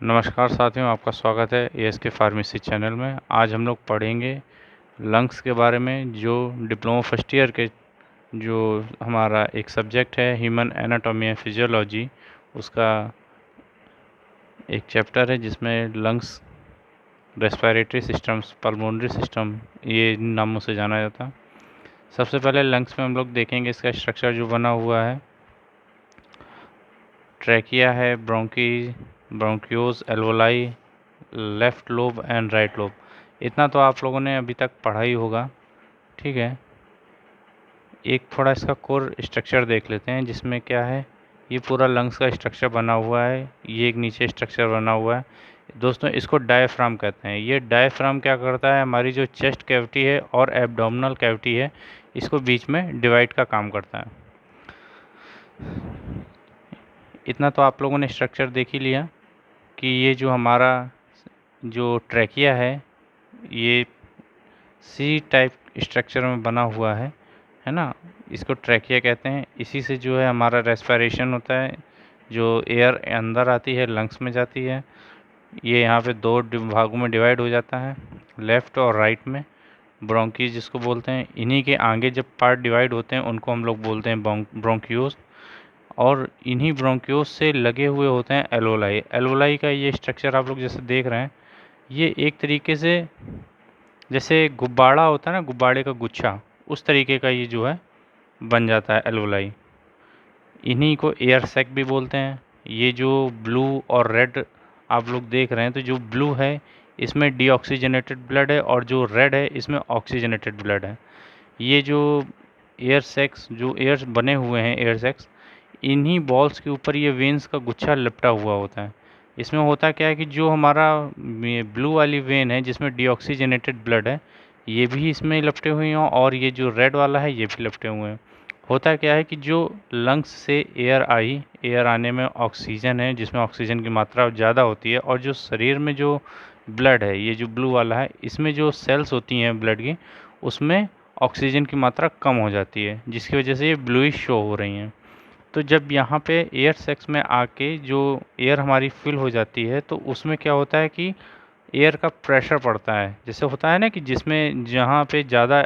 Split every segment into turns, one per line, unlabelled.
नमस्कार साथियों, आपका स्वागत है एएसके फार्मेसी चैनल में। आज हम लोग पढ़ेंगे लंग्स के बारे में, जो डिप्लोमा फर्स्ट ईयर के जो हमारा एक सब्जेक्ट है ह्यूमन एनाटॉमी एंड फिजियोलॉजी, उसका एक चैप्टर है जिसमें lungs, respiratory systems, pulmonary system, ये नामों से जाना जाता है। सबसे पहले लंग्स में हम लोग देखेंगे इसका स्ट्रक्चर जो बना हुआ है। ट्रैकिया है, bronchioles, alveoli, left lobe and right lobe. इतना तो आप लोगों ने अभी तक पढ़ा ही होगा, ठीक है। एक थोड़ा इसका कोर स्ट्रक्चर देख लेते हैं, जिसमें क्या है, ये पूरा लंग्स का स्ट्रक्चर बना हुआ है। ये एक नीचे स्ट्रक्चर बना हुआ है दोस्तों, इसको डायफ्राम कहते हैं। ये डायफ्राम क्या करता है, हमारी जो चेस्ट कैविटी है और एब्डोमिनल कैविटी है, इसको बीच में डिवाइड का काम करता है। इतना तो आप लोगों ने स्ट्रक्चर देख ही लिया कि ये जो हमारा जो ट्रैकिया है, ये सी टाइप स्ट्रक्चर में बना हुआ है ना। इसको ट्रैकिया कहते हैं। इसी से जो है हमारा रेस्पिरेशन होता है, जो एयर अंदर आती है लंग्स में जाती है। ये यहाँ पे दो भागों में डिवाइड हो जाता है, लेफ़्ट और राइट में। ब्रोंकीज जिसको बोलते हैं, इन्हीं के आगे जब पार्ट डिवाइड होते हैं उनको हम लोग बोलते हैं ब्रोंकियोज। और इन्हीं ब्रोंकियोज से लगे हुए होते हैं एल्वोलाई। एल्वोलाई का ये स्ट्रक्चर आप लोग जैसे देख रहे हैं, ये एक तरीके से जैसे गुब्बारा होता है ना, गुब्बारे का गुच्छा, उस तरीके का ये जो है बन जाता है एल्वोलाई। इन्हीं को एयर सैक भी बोलते हैं। ये जो ब्लू और रेड आप लोग देख रहे हैं, तो जो ब्लू है इसमें डीऑक्सीजनेटेड ब्लड है, और जो रेड है इसमें ऑक्सीजनेटेड ब्लड है। ये जो एयर सैक्स, जो एयर बने हुए हैं एयर सैक्स, इन्हीं बॉल्स के ऊपर ये वेन्स का गुच्छा लिपटा हुआ होता है। इसमें होता क्या है कि जो हमारा ब्लू वाली वेन है जिसमें डीऑक्सीजनेटेड ब्लड है, ये भी इसमें लिपटे हुए हैं, और ये जो रेड वाला है ये भी लिपटे हुए हैं। होता क्या है कि जो लंग्स से एयर आने में ऑक्सीजन है, जिसमें ऑक्सीजन की मात्रा ज़्यादा होती है, और जो शरीर में जो ब्लड है, ये जो ब्लू वाला है, इसमें जो सेल्स होती हैं ब्लड की, उसमें ऑक्सीजन की मात्रा कम हो जाती है, जिसकी वजह से ये ब्लूइश शो हो रही हैं। तो जब यहाँ पे एयर सैक्स में आके जो एयर हमारी फिल हो जाती है, तो उसमें क्या होता है कि एयर का प्रेशर पड़ता है। जैसे होता है ना कि जिसमें जहाँ पे ज़्यादा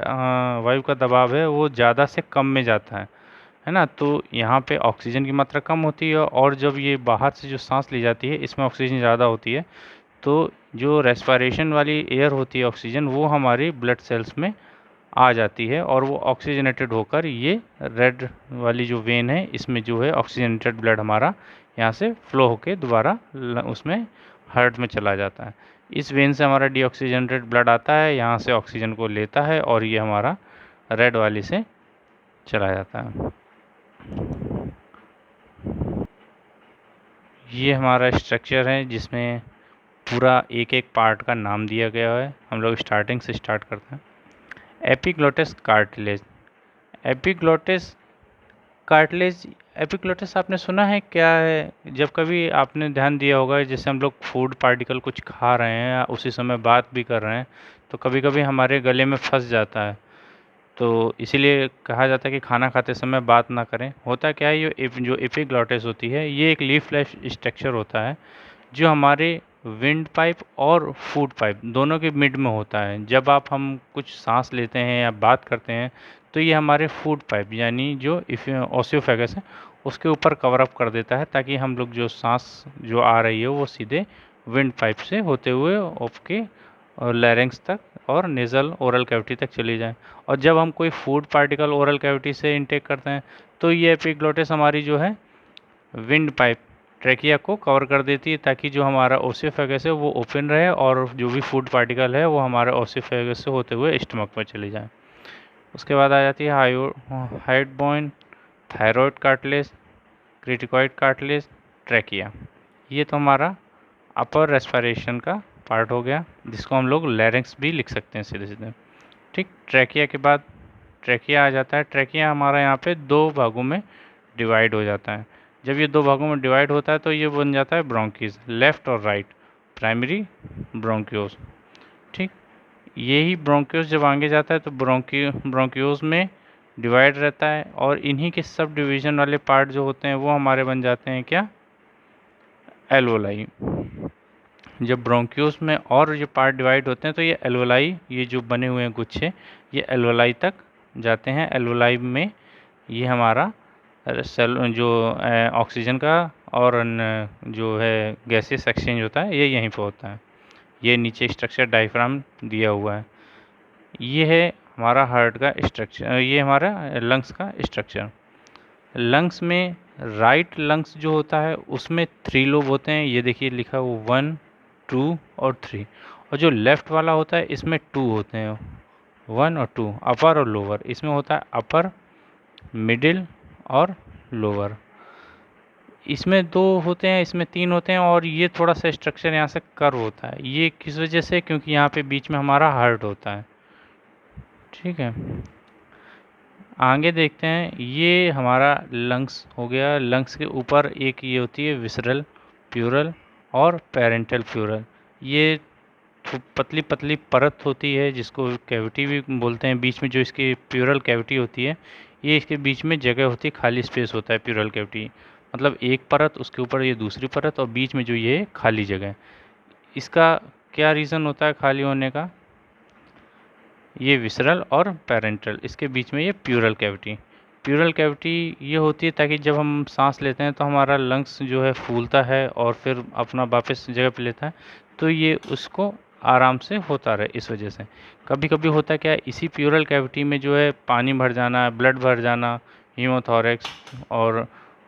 वायु का दबाव है, वो ज़्यादा से कम में जाता है ना। तो यहाँ पे ऑक्सीजन की मात्रा कम होती है, और जब ये बाहर से जो सांस ली जाती है, इसमें ऑक्सीजन ज़्यादा होती है। तो जो रेस्पिरेशन वाली एयर होती है, ऑक्सीजन, वो हमारी ब्लड सेल्स में आ जाती है, और वो ऑक्सीजनेटेड होकर ये रेड वाली जो वेन है, इसमें जो है ऑक्सीजनेटेड ब्लड हमारा यहाँ से फ्लो होके दोबारा उसमें हार्ट में चला जाता है। इस वेन से हमारा डीऑक्सीजनेटेड ब्लड आता है, यहाँ से ऑक्सीजन को लेता है, और ये हमारा रेड वाली से चला जाता है। ये हमारा स्ट्रक्चर है जिसमें पूरा एक एक पार्ट का नाम दिया गया है। हम लोग स्टार्टिंग से स्टार्ट करते हैं। Epiglottis cartilage. Epiglottis cartilage, epiglottis आपने सुना है क्या है? जब कभी आपने ध्यान दिया होगा, जैसे हम लोग फूड पार्टिकल कुछ खा रहे हैं, उसी समय बात भी कर रहे हैं, तो कभी कभी हमारे गले में फंस जाता है। तो इसीलिए कहा जाता है कि खाना खाते समय बात ना करें। होता क्या है, ये जो एपिग्लोटिस होती है, ये एक लीफलेस स्ट्रक्चर होता है, जो हमारे विंड पाइप और फूड पाइप दोनों के मिड में होता है। जब हम कुछ सांस लेते हैं या बात करते हैं, तो ये हमारे फूड पाइप यानी जो ओसियोफेगस है, उसके ऊपर कवर अप कर देता है, ताकि हम लोग जो सांस जो आ रही है वो सीधे विंड पाइप से होते हुए आपके लैरिंग्स तक और नेज़ल ओरल कैविटी तक चली जाए। और जब हम कोई फूड पार्टिकल ओरल कैविटी से इनटेक करते हैं, तो ये एपिग्लोटिस हमारी जो है विंड पाइप ट्रैकिया को कवर कर देती है, ताकि जो हमारा ओसियोफेगस है वो ओपन रहे, और जो भी फूड पार्टिकल है वो हमारे ओसियोफेगस से होते हुए स्टमक में चली जाए। उसके बाद आ जाती है hyoid bone, thyroid cartilage, cricoid cartilage, trachea. ये तो हमारा अपर रेस्पिरेशन का पार्ट हो गया, जिसको हम लोग लैरिंक्स भी लिख सकते हैं सीधे सीधे, ठीक। ट्रैकिया के बाद ट्रैकिया आ जाता है। ट्रैकिया हमारा यहाँ पे दो भागों में डिवाइड हो जाता है। जब ये दो भागों में डिवाइड होता है, तो ये बन जाता है ब्रोंकीज, लेफ्ट और राइट, प्राइमरी ब्रोंकियोज, ठीक। यही ब्रोंकियोज जब आगे जाता है, तो ब्रोंकियोज में डिवाइड रहता है, और इन्हीं के सब डिवीज़न वाले पार्ट जो होते हैं वो हमारे बन जाते हैं क्या, एल्वोलाई। जब ब्रोंक्यूल्स में और ये पार्ट डिवाइड होते हैं तो ये एल्वोलाई, ये जो बने हुए हैं गुच्छे, ये एल्वोलाई तक जाते हैं। एल्वोलाई में ये हमारा सेल जो ऑक्सीजन का और जो है गैसेस एक्सचेंज होता है, ये यहीं पे होता है। ये नीचे स्ट्रक्चर डायफ्राम दिया हुआ है। ये है हमारा हार्ट का स्ट्रक्चर, ये हमारा लंग्स का स्ट्रक्चर। लंग्स में राइट लंग्स जो होता है उसमें 3 लोब होते हैं, ये देखिए लिखा हुआ 1, 2 और 3। और जो लेफ्ट वाला होता है इसमें 2 होते हैं, 1 और 2, अपर और लोअर। इसमें होता है अपर, मिडिल और लोअर। इसमें 2 होते हैं, इसमें 3 होते हैं, और ये थोड़ा सा स्ट्रक्चर यहाँ से कर्व होता है। ये किस वजह से? क्योंकि यहाँ पे बीच में हमारा हार्ट होता है। ठीक है, आगे देखते हैं। ये हमारा लंग्स हो गया। लंग्स के ऊपर एक ये होती है विसरल प्यूरल और पेरेंटल प्यूरल। ये पतली पतली परत होती है जिसको कैविटी भी बोलते हैं। बीच में जो इसकी प्यूरल कैविटी होती है, ये इसके बीच में जगह होती है, खाली स्पेस होता है प्यूरल कैविटी, मतलब एक परत, उसके ऊपर ये दूसरी परत, और बीच में जो ये खाली जगह। इसका क्या रीज़न होता है खाली होने का? ये विसरल और पेरेंटल, इसके बीच में ये प्यूरल कैविटी। प्यूरल कैविटी ये होती है ताकि जब हम सांस लेते हैं तो हमारा लंग्स जो है फूलता है और फिर अपना वापस जगह पे लेता है, तो ये उसको आराम से होता रहे, इस वजह से। कभी कभी होता है क्या, इसी प्यूरल कैविटी में जो है पानी भर जाना, ब्लड भर जाना, हीमोथोरैक्स और